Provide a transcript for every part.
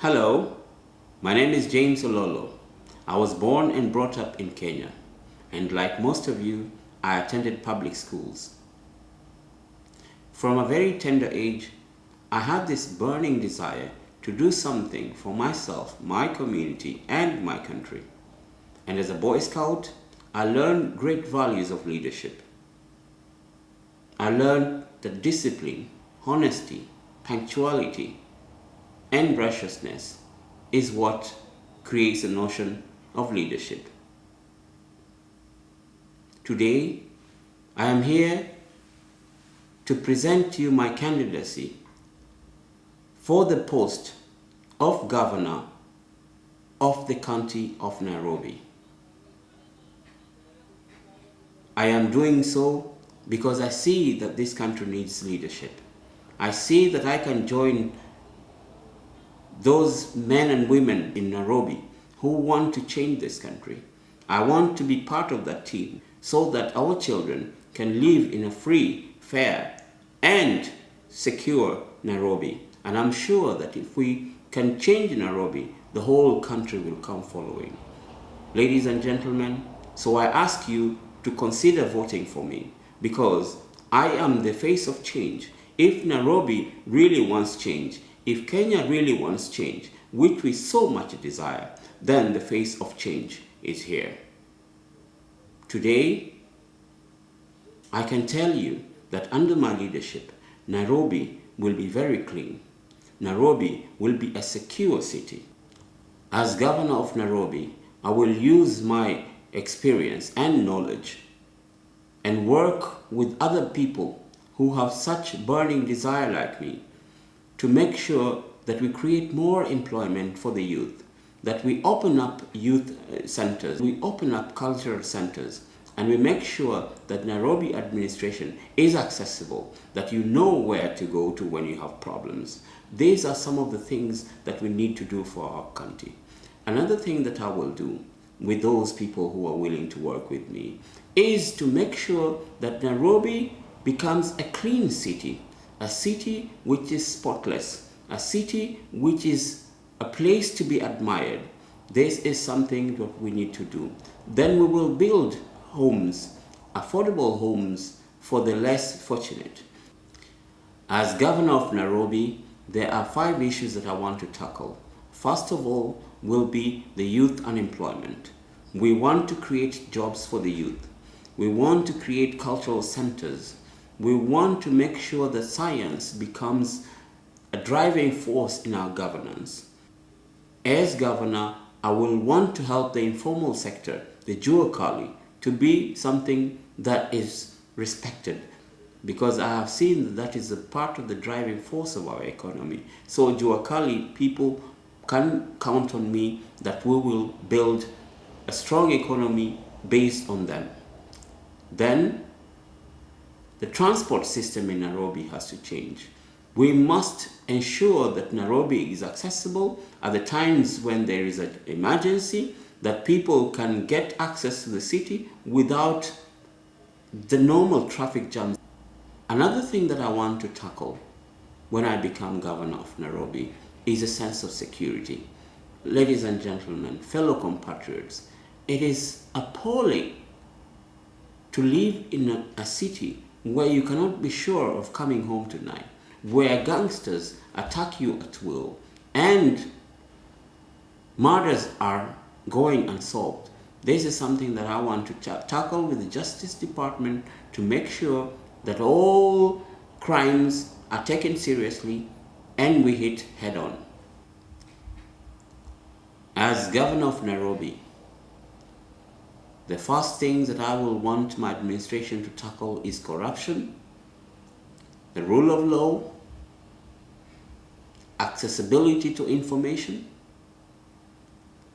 Hello, my name is James Ololo. I was born and brought up in Kenya, and like most of you, I attended public schools. From a very tender age, I had this burning desire to do something for myself, my community, and my country. And as a Boy Scout, I learned great values of leadership. I learned that discipline, honesty, punctuality, and righteousness is what creates a notion of leadership. Today, I am here to present to you my candidacy for the post of Governor of the County of Nairobi. I am doing so because I see that this country needs leadership. I see that I can join those men and women in Nairobi who want to change this country. I want to be part of that team so that our children can live in a free, fair, and secure Nairobi. And I'm sure that if we can change Nairobi, the whole country will come following. Ladies and gentlemen, so I ask you to consider voting for me because I am the face of change. If Nairobi really wants change, if Kenya really wants change, which we so much desire, then the face of change is here. Today, I can tell you that under my leadership, Nairobi will be very clean. Nairobi will be a secure city. As governor of Nairobi, I will use my experience and knowledge and work with other people who have such burning desire like me to make sure that we create more employment for the youth, that we open up youth centers, we open up cultural centers, and we make sure that Nairobi administration is accessible, that you know where to go to when you have problems. These are some of the things that we need to do for our country. Another thing that I will do with those people who are willing to work with me is to make sure that Nairobi becomes a clean city, a city which is spotless, a city which is a place to be admired. This is something that we need to do. Then we will build homes, affordable homes for the less fortunate. As governor of Nairobi, there are 5 issues that I want to tackle. First of all will be the youth unemployment. We want to create jobs for the youth. We want to create cultural centers. We want to make sure that science becomes a driving force in our governance. As governor, I will want to help the informal sector, the Juakali, to be something that is respected because I have seen that that is a part of the driving force of our economy. So Juakali people can count on me that we will build a strong economy based on them. Then the transport system in Nairobi has to change. We must ensure that Nairobi is accessible at the times when there is an emergency, that people can get access to the city without the normal traffic jams. Another thing that I want to tackle when I become governor of Nairobi is a sense of security. Ladies and gentlemen, fellow compatriots, it is appalling to live in a city where you cannot be sure of coming home tonight, where gangsters attack you at will, and murders are going unsolved. This is something that I want to tackle with the Justice Department to make sure that all crimes are taken seriously and we hit head on. As governor of Nairobi, the first things that I will want my administration to tackle is corruption, the rule of law, accessibility to information,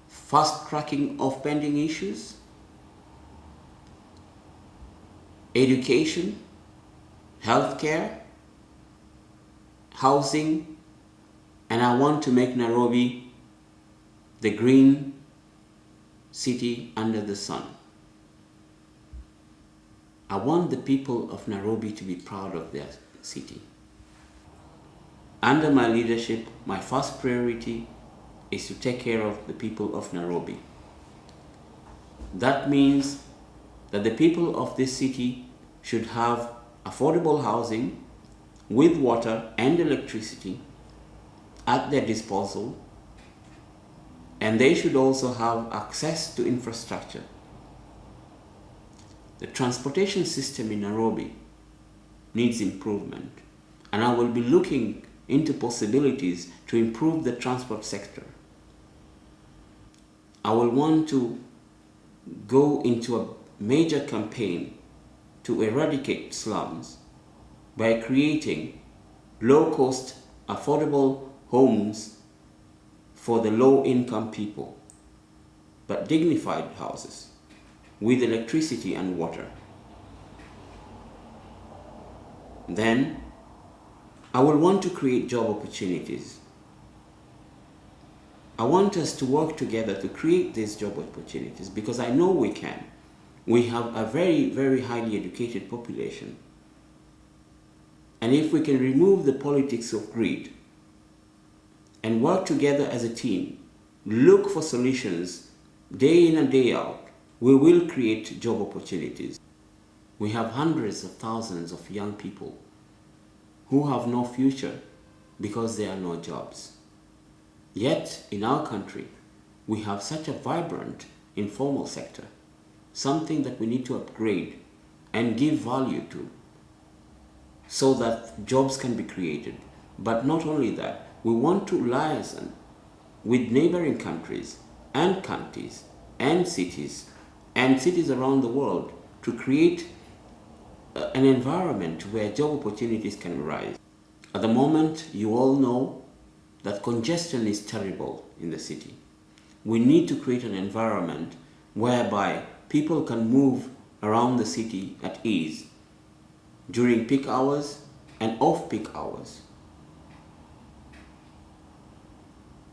fast tracking of pending issues, education, healthcare, housing, and I want to make Nairobi the green city under the sun. I want the people of Nairobi to be proud of their city. Under my leadership, my first priority is to take care of the people of Nairobi. That means that the people of this city should have affordable housing with water and electricity at their disposal, and they should also have access to infrastructure. The transportation system in Nairobi needs improvement, and I will be looking into possibilities to improve the transport sector. I will want to go into a major campaign to eradicate slums by creating low-cost, affordable homes for the low-income people, but dignified houses with electricity and water. Then, I will want to create job opportunities. I want us to work together to create these job opportunities because I know we can. We have a very, very highly educated population. And if we can remove the politics of greed and work together as a team, look for solutions day in and day out, we will create job opportunities. We have hundreds of thousands of young people who have no future because there are no jobs. Yet, in our country, we have such a vibrant informal sector, something that we need to upgrade and give value to so that jobs can be created. But not only that, we want to liaison with neighboring countries and counties and cities around the world to create an environment where job opportunities can arise. At the moment, you all know that congestion is terrible in the city. We need to create an environment whereby people can move around the city at ease during peak hours and off-peak hours.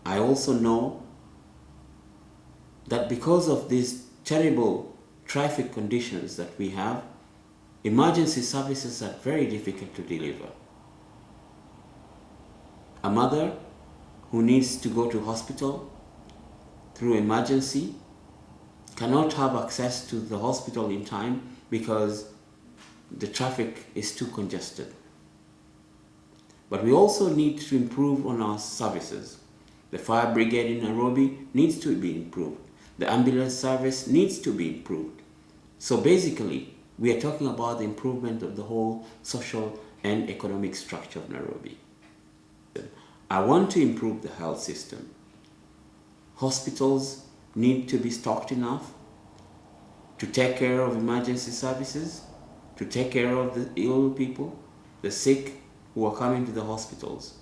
I also know that because of these terrible traffic conditions that we have, emergency services are very difficult to deliver. A mother who needs to go to hospital through emergency cannot have access to the hospital in time because the traffic is too congested. But we also need to improve on our services. The fire brigade in Nairobi needs to be improved. The ambulance service needs to be improved. So basically, we are talking about the improvement of the whole social and economic structure of Nairobi. I want to improve the health system. Hospitals need to be stocked enough to take care of emergency services, to take care of the ill people, the sick who are coming to the hospitals.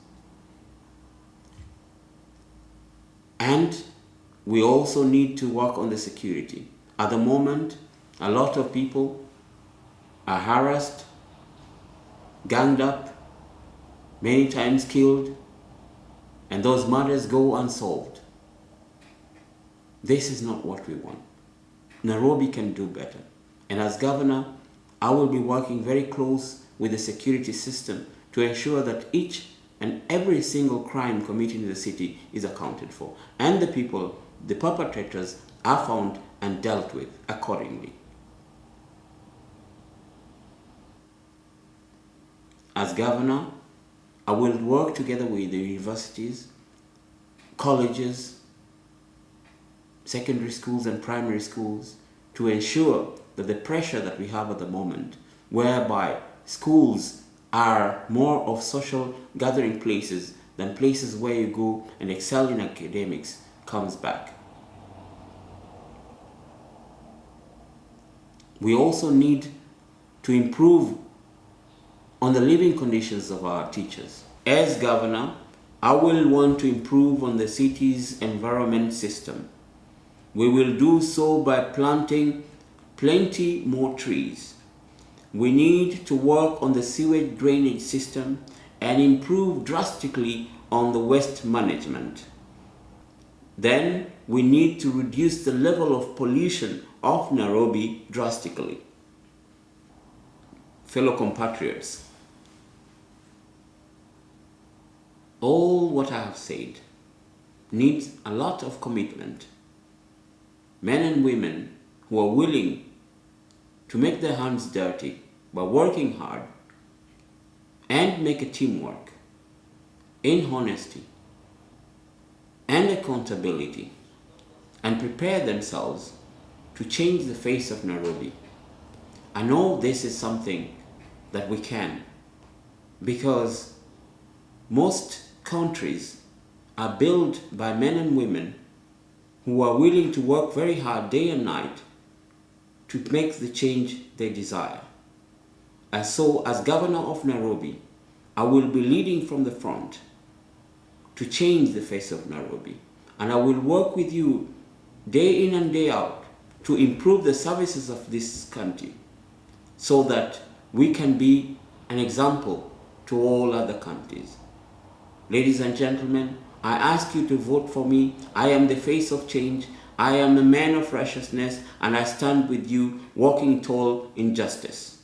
And we also need to work on the security. At the moment, a lot of people are harassed, ganged up, many times killed, and those murders go unsolved. This is not what we want. Nairobi can do better. And as governor, I will be working very close with the security system to ensure that each and every single crime committed in the city is accounted for, and the people, the perpetrators, are found and dealt with accordingly. As governor, I will work together with the universities, colleges, secondary schools and primary schools to ensure that the pressure that we have at the moment, whereby schools are more of social gathering places than places where you go and excel in academics, comes back. We also need to improve on the living conditions of our teachers. As governor, I will want to improve on the city's environment system. We will do so by planting plenty more trees. We need to work on the sewage drainage system and improve drastically on the waste management. Then we need to reduce the level of pollution of Nairobi drastically. Fellow compatriots, all what I have said needs a lot of commitment. Men and women who are willing to make their hands dirty by working hard and make a teamwork in honesty and accountability and prepare themselves to change the face of Nairobi. I know this is something that we can, because most countries are built by men and women who are willing to work very hard day and night to make the change they desire. And so, as governor of Nairobi, I will be leading from the front to change the face of Nairobi. And I will work with you day in and day out to improve the services of this country so that we can be an example to all other countries. Ladies and gentlemen, I ask you to vote for me. I am the face of change. I am a man of righteousness, and I stand with you, walking tall in justice.